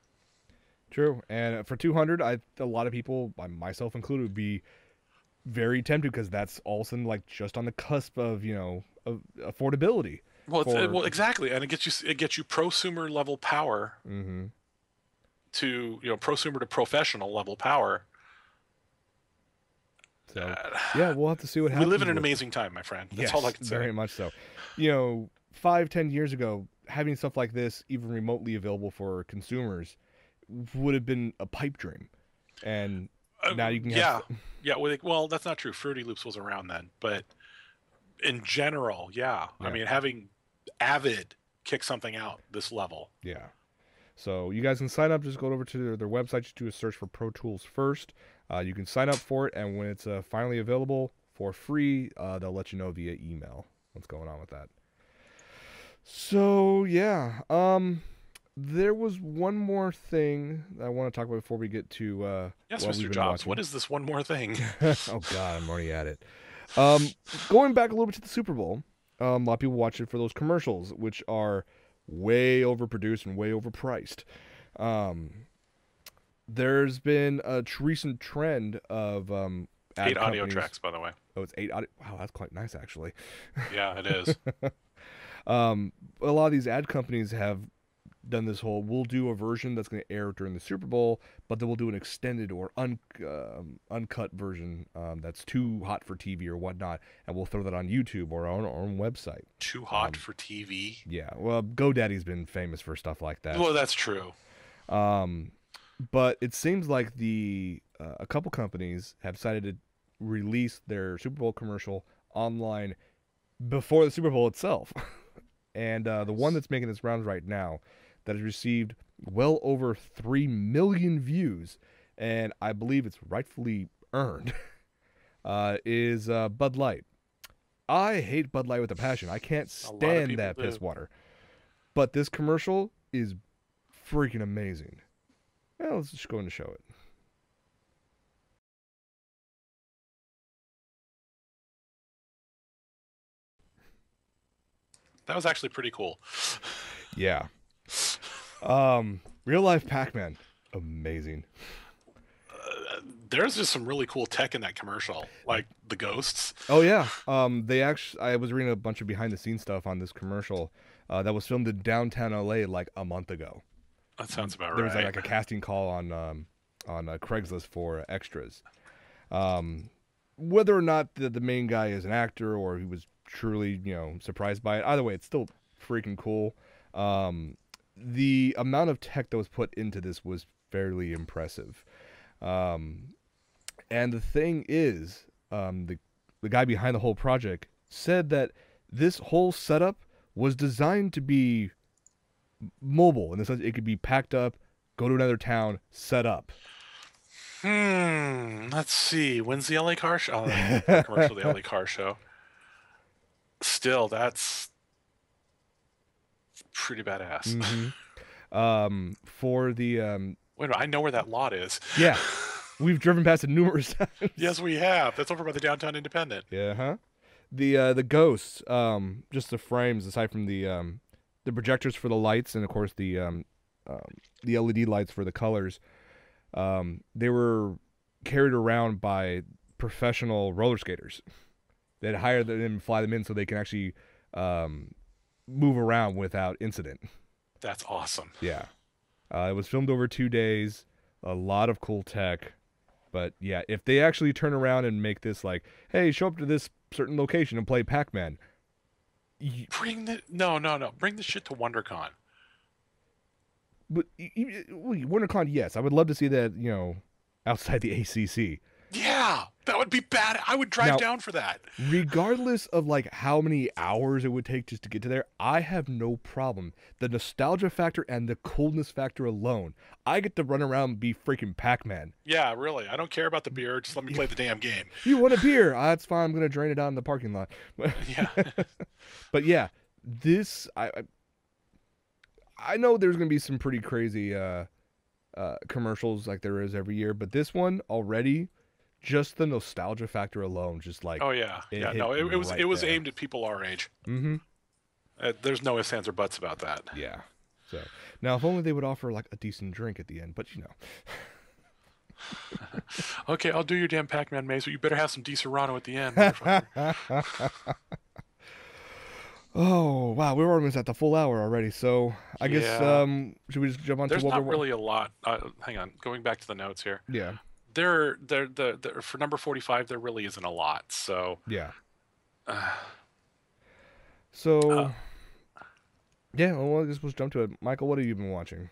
True. And for 200, a lot of people, myself included, would be very tempted, because that's all of a sudden like just on the cusp of, of affordability. Well, exactly. And it gets you prosumer level power. To prosumer to professional level power. So we'll have to see what happens. We live in an amazing time, my friend. That's all I can say. Very much so. 5-10 years ago, having stuff like this even remotely available for consumers would have been a pipe dream. And now you can have... Well, that's not true. Fruity Loops was around then, but in general, I mean, having Avid kick something out this level. So you guys can sign up. Just go over to their website. Just do a search for Pro Tools first. You can sign up for it, and when it's finally available for free, they'll let you know via email what's going on with that. So there was one more thing that I want to talk about before we get to yes, Mr. Jobs. What is this one more thing? Oh God, I'm already at it. Going back a little bit to the Super Bowl, a lot of people watch it for those commercials, which are way overproduced and way overpriced. There's been a recent trend of 8 audio tracks, by the way. Oh, it's 8 audio. Wow, that's quite nice, actually. Yeah, it is. A lot of these ad companies have done this whole, we'll do a version that's going to air during the Super Bowl, but then we'll do an extended or uncut version that's too hot for TV or whatnot, and we'll throw that on YouTube or on our own website. Too hot for TV? Yeah, well, GoDaddy's been famous for stuff like that. Well, that's true. But it seems like a couple companies have decided to release their Super Bowl commercial online before the Super Bowl itself. And the one that's making its rounds right now that has received well over 3 million views, and I believe it's rightfully earned, is Bud Light. I hate Bud Light with a passion. I can't stand that piss water. But this commercial is freaking amazing. Well, let's just go in and show it. That was actually pretty cool. Yeah. Real life Pac-Man, amazing. There's just some really cool tech in that commercial, like the ghosts. Oh yeah. I was reading a bunch of behind the scenes stuff on this commercial that was filmed in downtown LA like a month ago. That sounds about right. There was like a casting call on Craigslist for extras. Whether or not the main guy is an actor or he was truly, surprised by it, either way, it's still freaking cool. The amount of tech that was put into this was fairly impressive. And the thing is, the guy behind the whole project said that this whole setup was designed to be mobile in the sense it could be packed up, go to another town, set up. Let's see. When's the LA car show? The commercial, the LA car show. Still, that's pretty badass. Mm-hmm. For the wait a minute, I know where that lot is. Yeah, we've driven past it numerous times. Yes, we have. That's over by the Downtown Independent. Yeah, huh? The ghosts, just the frames aside from the projectors for the lights and of course the LED lights for the colors. They were carried around by professional roller skaters. They'd hire them and fly them in so they can actually move around without incident. That's awesome. Yeah. It was filmed over 2 days. A lot of cool tech. But yeah, if they actually turn around and make this like, hey, show up to this certain location and play Pac-Man. Bring the shit to WonderCon. But WonderCon, yes, I would love to see that. Outside the ACC. Yeah, that would be bad. I would drive down for that. Regardless of like how many hours it would take just to get to there, I have no problem. The nostalgia factor and the coolness factor alone, I get to run around and be freaking Pac-Man. Yeah, really. I don't care about the beer. Just let me play the damn game. You want a beer? That's fine. I'm gonna drain it out in the parking lot. Yeah. But yeah, this I know there's gonna be some pretty crazy commercials like there is every year, but this one already, just the nostalgia factor alone, just like it was aimed at people our age. Mm-hmm. There's no ifs, ands, or buts about that. Yeah. So now, if only they would offer like a decent drink at the end, but Okay, I'll do your damn Pac-Man maze, but you better have some Di-Serrano at the end. Oh wow, we're almost at the full hour already. So I guess should we just jump on? There's not really a lot. Hang on, going back to the notes here. Yeah. They're for number 45. There really isn't a lot. So yeah. Yeah. Well, I guess let's jump to it. Michael, what have you been watching?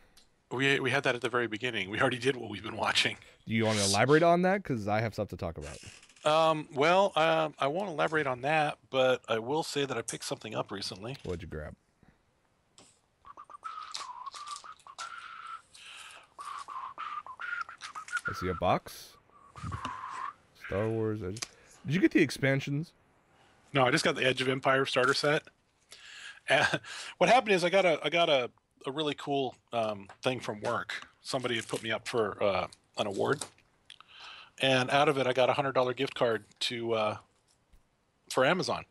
We had that at the very beginning. We already did what we've been watching. Do you want to elaborate on that? Because I have stuff to talk about. I won't elaborate on that, but I will say that I picked something up recently. What'd you grab? I see a box. Star Wars. Did you get the expansions? No, I just got the Edge of Empire starter set. And what happened is I got a really cool thing from work. Somebody had put me up for an award. And out of it, I got a $100 gift card for Amazon.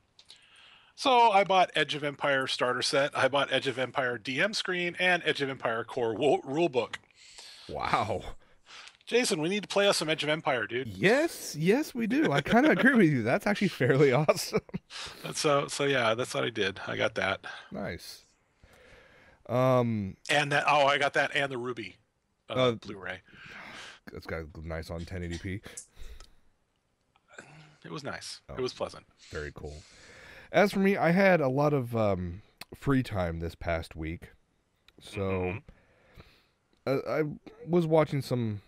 So I bought Edge of Empire starter set. I bought Edge of Empire DM screen and Edge of Empire core rulebook. Wow. Jason, we need to play us some Edge of Empire, dude. Yes, we do. I kind of agree with you. That's actually fairly awesome. So yeah, that's what I did. I got that. Nice. And that. Oh, I got that and the Ruby Blu-ray. It's got nice on 1080p. It was nice. It was pleasant. Very cool. As for me, I had a lot of free time this past week. So I was watching some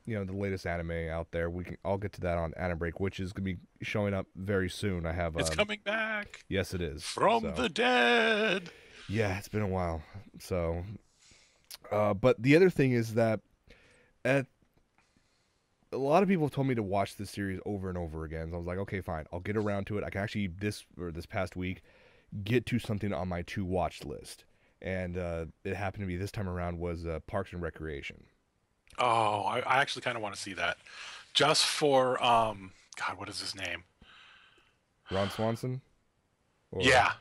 the latest anime out there. I'll get to that on Anime Break, which is gonna be showing up very soon. I have It's coming back. Yes, it is. From the dead. Yeah, it's been a while. So, but the other thing is that a lot of people have told me to watch this series over and over again. So I was like, okay, fine, I'll get around to it. I can actually this past week get to something on my to watch list, and it happened to be this time around was Parks and Recreation. Oh, I actually kind of want to see that, just for God, what is his name? Ron Swanson. Yeah.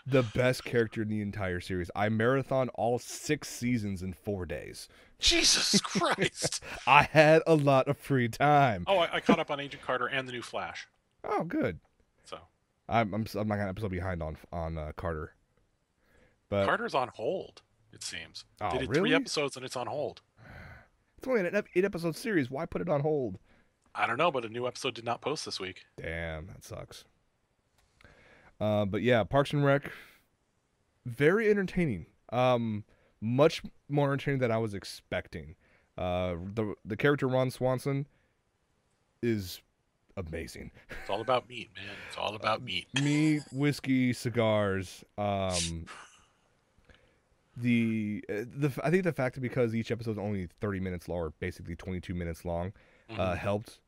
The best character in the entire series. I marathon all 6 seasons in 4 days. Jesus Christ! I had a lot of free time. Oh, I caught up on Agent Carter and the new Flash. Oh, good. So I'm like an episode behind on Carter. But Carter's on hold. It seems. Oh, they did really? 3 episodes and it's on hold. It's only an 8-episode series. Why put it on hold? I don't know, but a new episode did not post this week. Damn, that sucks. But yeah, Parks and Rec, very entertaining. Much more entertaining than I was expecting. The character Ron Swanson is amazing. It's all about meat, man. It's all about meat. Meat, whiskey, cigars. I think the fact that because each episode is only 30 minutes long, or basically 22 minutes long, helped,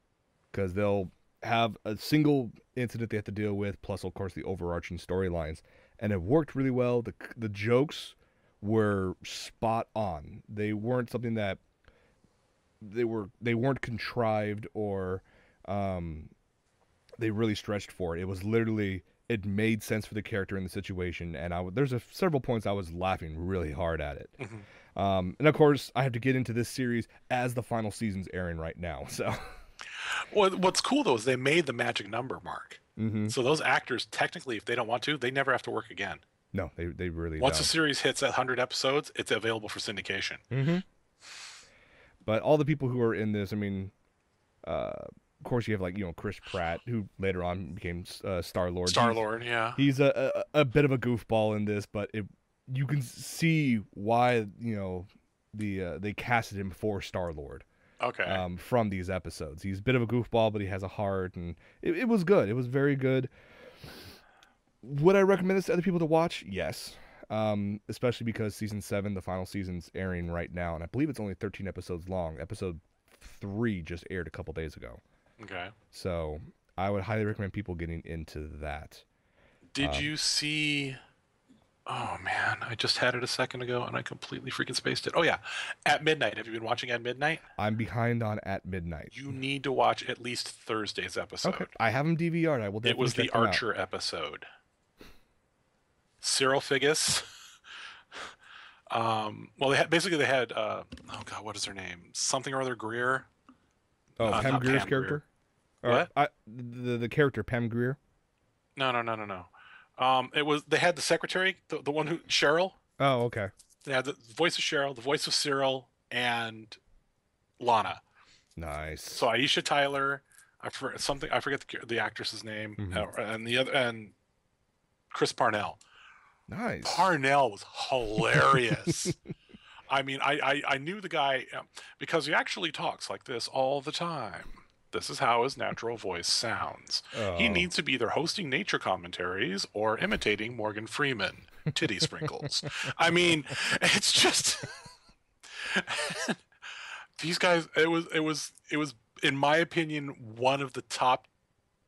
because they'll have a single incident they have to deal with, plus of course the overarching storylines, and it worked really well. The jokes were spot on. They weren't something that they weren't contrived or they really stretched for it. It was literally, it made sense for the character in the situation, and there's several points I was laughing really hard at it. And of course I have to get into this series as the final season's airing right now, so Well, what's cool though is they made the magic number mark. So those actors, technically, if they don't want to, they never have to work again. No, they really Once don't. a series hits 100 episodes, it's available for syndication. But all the people who are in this, I mean, of course you have like Chris Pratt, who later on became Star-Lord. Star-Lord, yeah. He's a bit of a goofball in this, but you can see why they casted him for Star-Lord. Okay. From these episodes, he's a bit of a goofball, but he has a heart, and it was good. It was very good. Would I recommend this to other people to watch? Yes. Especially because season 7, the final season's airing right now, and I believe it's only 13 episodes long. Episode 3 just aired a couple days ago. Okay. So I would highly recommend people getting into that. Did you see... Oh, man. I just had it a second ago, and I completely freaking spaced it. Oh, yeah. At Midnight. Have you been watching At Midnight? I'm behind on At Midnight. You need to watch at least Thursday's episode. Okay. I have them DVR'd. I will definitely It was the check them Archer episode. Cyril Figgis. Well, they had oh god, what is her name? Something or other Greer. Oh, Pam Grier's character. What? The character Pam Grier. No. They had the secretary, the one who Cheryl. Oh, okay. They had the voice of Cheryl, the voice of Cyril, and Lana. Nice. So Aisha Tyler, I forget the actress's name, and Chris Parnell. Nice. Parnell was hilarious. I mean, I knew the guy because he actually talks like this all the time. This is how his natural voice sounds. Oh. He needs to be either hosting nature commentaries or imitating Morgan Freeman. Titty sprinkles. I mean, it's just these guys. It was in my opinion one of the top,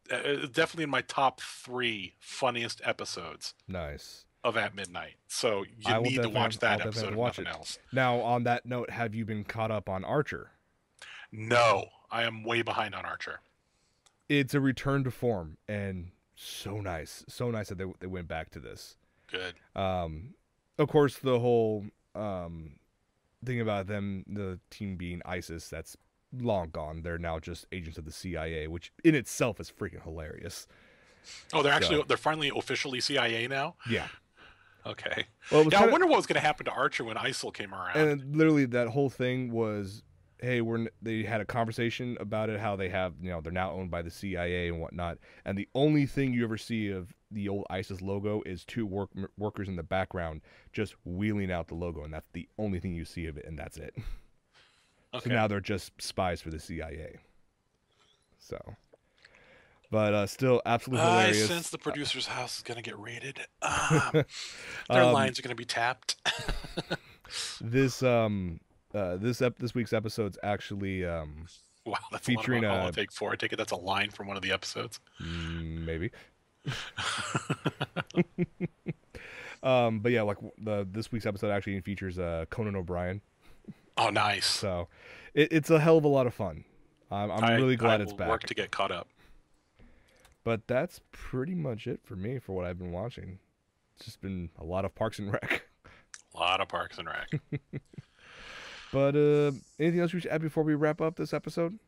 definitely in my top 3 funniest episodes. Nice. Of At Midnight. So you need to watch that episode of nothing else. Now, on that note, have you been caught up on Archer? No, I am way behind on Archer. It's a return to form, and so nice. So nice that they went back to this. Good. Of course, the whole thing about them, the team being ISIS, that's long gone. They're now just agents of the CIA, which in itself is freaking hilarious. Oh, they're finally officially CIA now? Yeah. Okay. Well, I wonder what was going to happen to Archer when ISIL came around. And literally that whole thing was, hey, they had a conversation about it, how they have, they're now owned by the CIA and whatnot. And the only thing you ever see of the old ISIS logo is 2 workers in the background just wheeling out the logo. And that's the only thing you see of it, and that's it. So now they're just spies for the CIA. So, but still absolutely hilarious. I sense the producer's house is going to get raided. Their lines are going to be tapped. This week's episode's actually wow, that's featuring a lot of take 4. I take it that's a line from one of the episodes. Maybe. But yeah, like this week's episode actually features Conan O'Brien. Oh, nice. So it's a hell of a lot of fun. I'm really glad it's back. Work to get caught up. But that's pretty much it for me for what I've been watching. It's just been a lot of Parks and Rec. A lot of Parks and Rec. But anything else we should add before we wrap up this episode?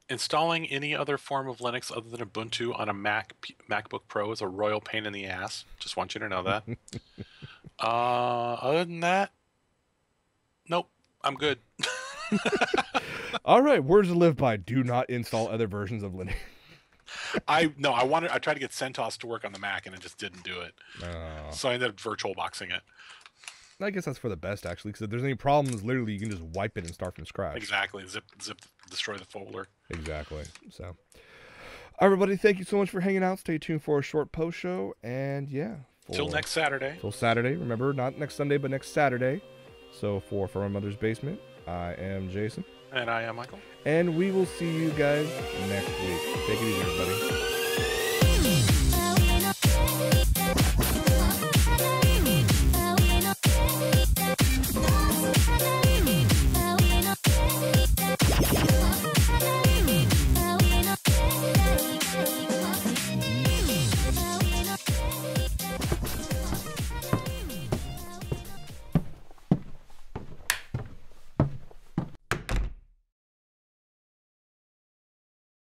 Installing any other form of Linux other than Ubuntu on a MacBook Pro is a royal pain in the ass. Just want you to know that. Other than that, nope, I'm good. All right, words to live by: do not install other versions of Linux. I tried to get CentOS to work on the Mac and it just didn't do it. So I ended up virtual boxing it. I guess that's for the best, actually, because if there's any problems, literally you can just wipe it and start from scratch. Zip, destroy the folder. Exactly. So, everybody, thank you so much for hanging out. Stay tuned for a short post show, and yeah, till next Saturday. Till Saturday. Remember, not next Sunday, but next Saturday. So for my mother's basement, I am Jason. And I am Michael. And we will see you guys next week. Take it easy, everybody.